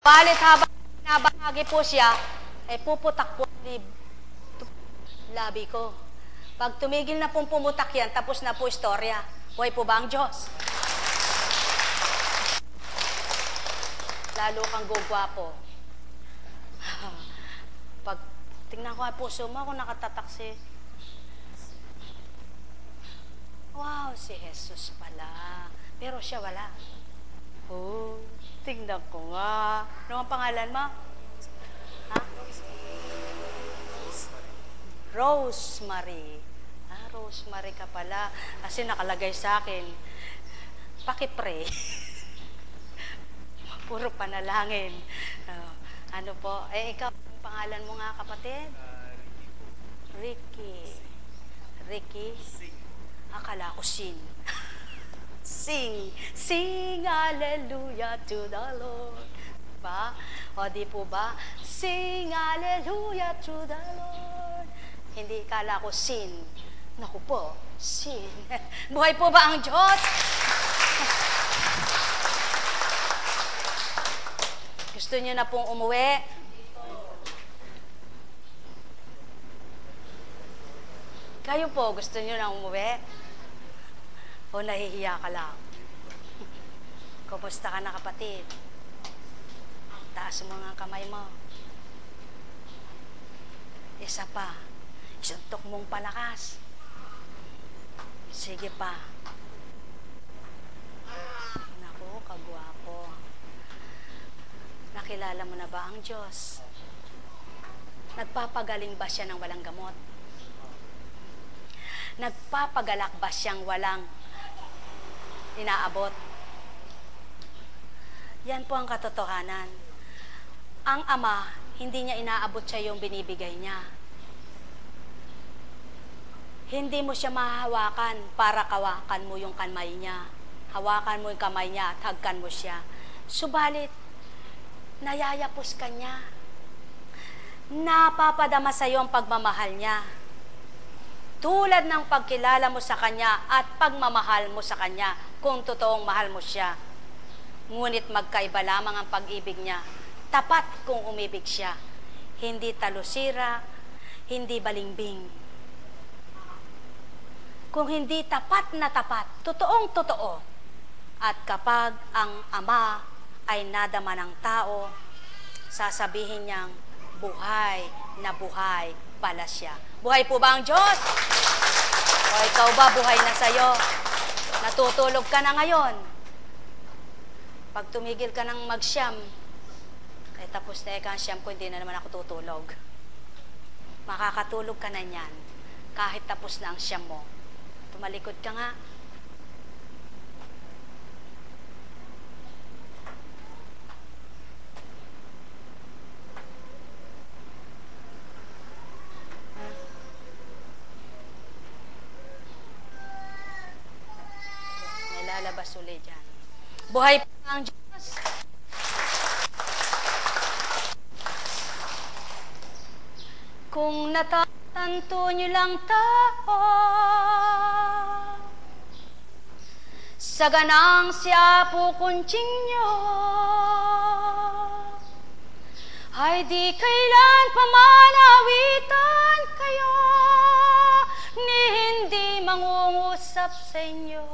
Balit habang nabahagi po siya, puputak po labi ko. Pag tumigil na pong pumutak yan, tapos na po istorya. Buhay po ba ang Diyos? Lalo kang gugwapo. Pag tingnan ko ang puso mo, ako nakatatak wow, si Jesus pala. Pero siya wala. Oh, tingnan ko nga. Ano ang pangalan mo? Ha? Rosemary. Rosemary ka pala. Kasi nakalagay sa akin, pakipray. Puro panalangin. Ano po? Ikaw, ang pangalan mo nga, kapatid? Ricky. Ricky? Akala ko Sin. Sing. Sing hallelujah to the Lord. Ba? O di po ba? Sing hallelujah to the Lord. Hindi kala ko Sin. Naku po, Sin. Buhay po ba ang Diyos? Gusto niyo na pong umuwi? Kayo po, gusto niyo na umuwi? O nahihiya ka lang? Kumusta ka na, kapatid? Taas mo nga kamay mo. Isa pa. Isuntok mong palakas. Sige pa. Naku, kagwapo. Nakilala mo na ba ang Diyos? Nagpapagaling ba siya ng walang gamot? Nagpapagalak ba siyang walang inaabot? Yan po ang katotohanan. Ang Ama, hindi niya inaabot siya yung binibigay niya. Hindi mo siya mahahawakan para kawakan mo yung kamay niya. Hawakan mo yung kamay niya at hagkan mo siya. Subalit, nayayapos ka niya. Napapadama sa iyo ang pagmamahal niya. Tulad ng pagkilala mo sa Kanya at pagmamahal mo sa Kanya kung totoong mahal mo siya. Ngunit magkaiba lamang ang pag-ibig niya. Tapat kung umibig siya. Hindi talusira, hindi balimbing. Kung hindi tapat na tapat, totoong totoo. At kapag ang Ama ay nadama ng tao, sasabihin niyang buhay na buhay pala siya. Buhay po ba ang Diyos? O ikaw ba buhay na sa'yo? Natutulog ka na ngayon. Pag tumigil ka ng magsyam, tapos na ang siyam ko, hindi na naman ako tutulog. Makakatulog ka na niyan, kahit tapos na ang siyam mo. Tumalikod ka nga. May lalabas ulit dyan. Buhay po ang Diyos. Kung natatanto niyo lang tao, sa ganang siya pukunching niyo, ay di kailan pamanawitan kayo, ni hindi mangungusap sa inyo.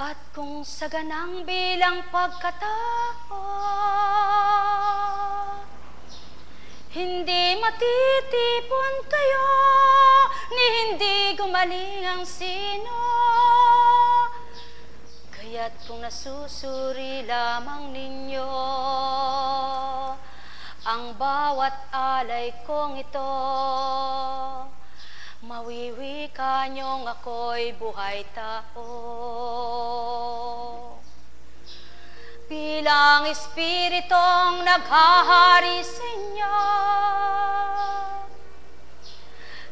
At kung sa ganang bilang pagkatao, hindi matitipon kayo, ni hindi gumaling ang sino. Kaya't kung nasusuri lamang ninyo ang bawat alay kong ito, mawiwika niyong ako'y buhay tao. Bilang Espiritong naghahari sa inyo,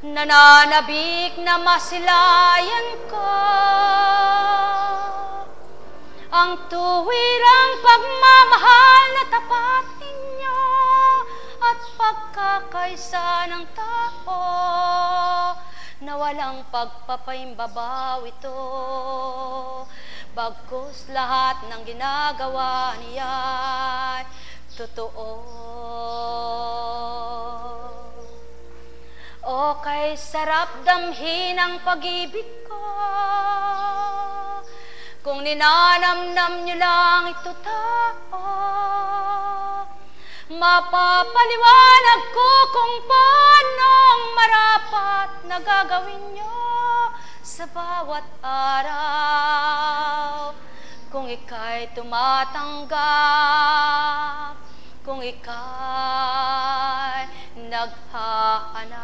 nananabik na masilayan ko ang tuwirang pagmamahal na tapat ninyo at pagkakaisa ng tao na walang pagpapaimbabaw ito. bagkus lahat ng ginagawa niya'y totoo. O kay sarap damhin ang pag-ibig ko, kung ninanamnam niyo lang ito tao, mapapaliwanag ko kung paano ang marapat na gagawin niyo sa bawat araw. Kung ika'y tumatanggap, kung ika'y naghahanap.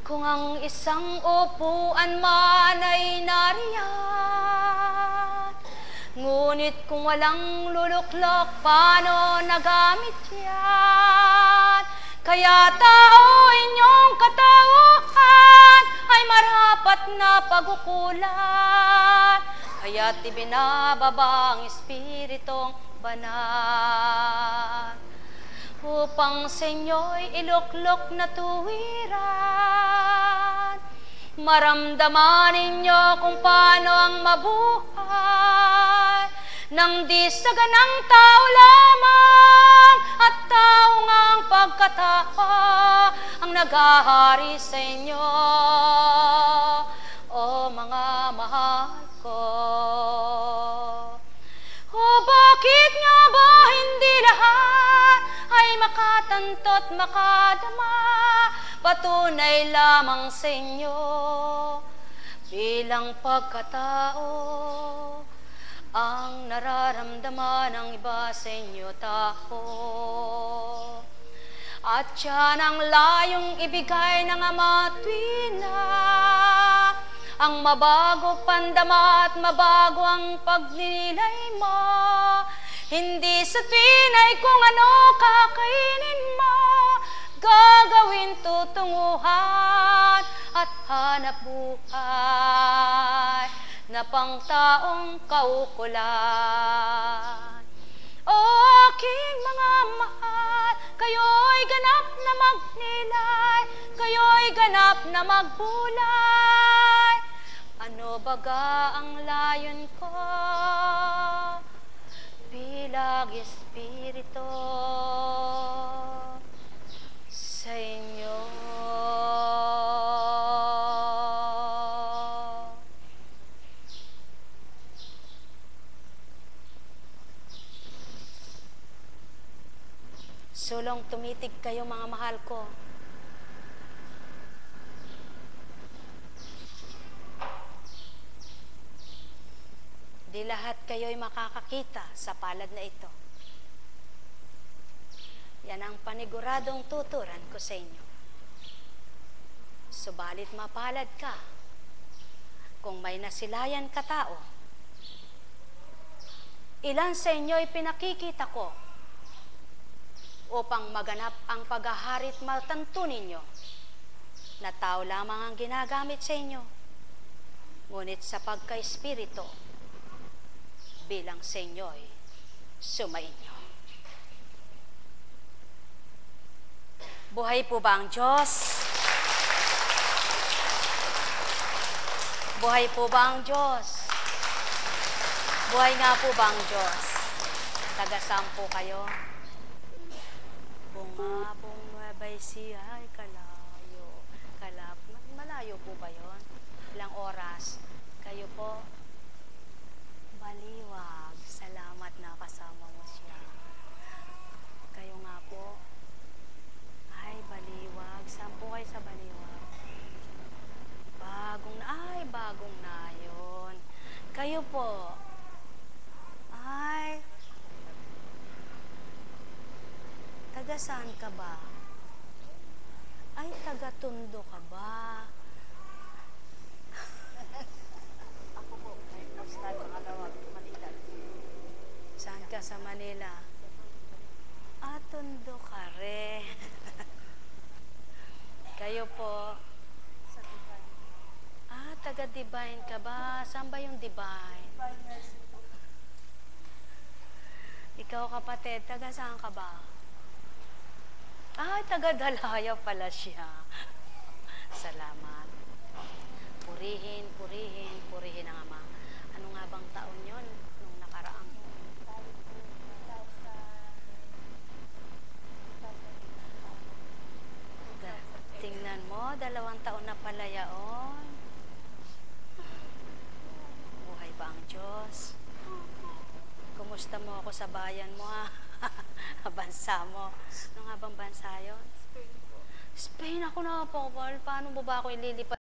Kung ang isang upuan man ay nariyan, ngunit kung walang luluklok, paano nagamit yan? Kaya tao, inyong katauhan ay marapat na pagukulan, kaya't ibinababa ang Espiritong Banal upang sa inyo'y iluklok na tuwiran. Maramdaman ninyo kung paano ang mabuhay nang di sa ganang tao lamang, at tao nga ang pagkatao ang naghahari sa inyo. O mga mahal ko, o bakit nga ba hindi lahat ay makatanto't makadama? Patunay lamang sa inyo bilang pagkatao ang nararamdaman ng iba sa inyo tao. At yan ang layong ibigay ng Ama tuwina, ang mabago pandama at mabago ang pagninilay mo. Hindi sa tuwinay kung ano kakainin mo, gagawin tutunguhan at hanap buhay na pangtaong kaukulan. O aking mga mahal, kayo'y ganap na magnilay, kayo'y ganap na magbulay. Ano baga ang layon ko bilang Espiritu sa inyo? Sulong tumitig kayo mga mahal ko. Di lahat kayo'y makakakita sa palad na ito. Yan ang paniguradong tuturan ko sa inyo. Subalit mapalad ka kung may nasilayan ka tao. Ilan sa inyo'y pinakikita ko upang maganap ang paghaharit matanto ninyo na tao lamang ang ginagamit sa inyo, ngunit sa pagka-espiritu bilang sa inyo'y sumainyo. Buhay po ba ang Diyos? Buhay po ba ang Diyos? Buhay nga po ba ang Diyos? Taga-saan po kayo? Bungabong mabay siya ay kalayo. Malayo po ba yun? Ilang oras? Kayo po? Baliwag. Salamat na kasama mo siya. Kayo nga po? Ay, Baliwag. Saan po kayo sa Baliwag? Bagong na yun. Kayo po? Ay, taga saan ka ba? Ay, taga Tondo ka ba? Ako po, may postal Pangalawag, Manila. Saan ka sa Manila? Tondo ka rin. Kayo po? Sa Divine. Taga Divine ka ba? Saan ba yung Divine? Ikaw kapatid, taga saan ka ba? Taga Dalaya pala siya. Salamat. Puro purihin, purihin, purihin ang Ama. Ano nga bang taon yon nung nakaraang? Tingnan mo, 2 taon na pala yaon. Buhay pa ang Diyos. Kumusta mo ako sa bayan mo, ha? Bansa mo. Ano nga bang bansa yun? Spain po. Spain, ako na po. Paano mo ba ako ililipat?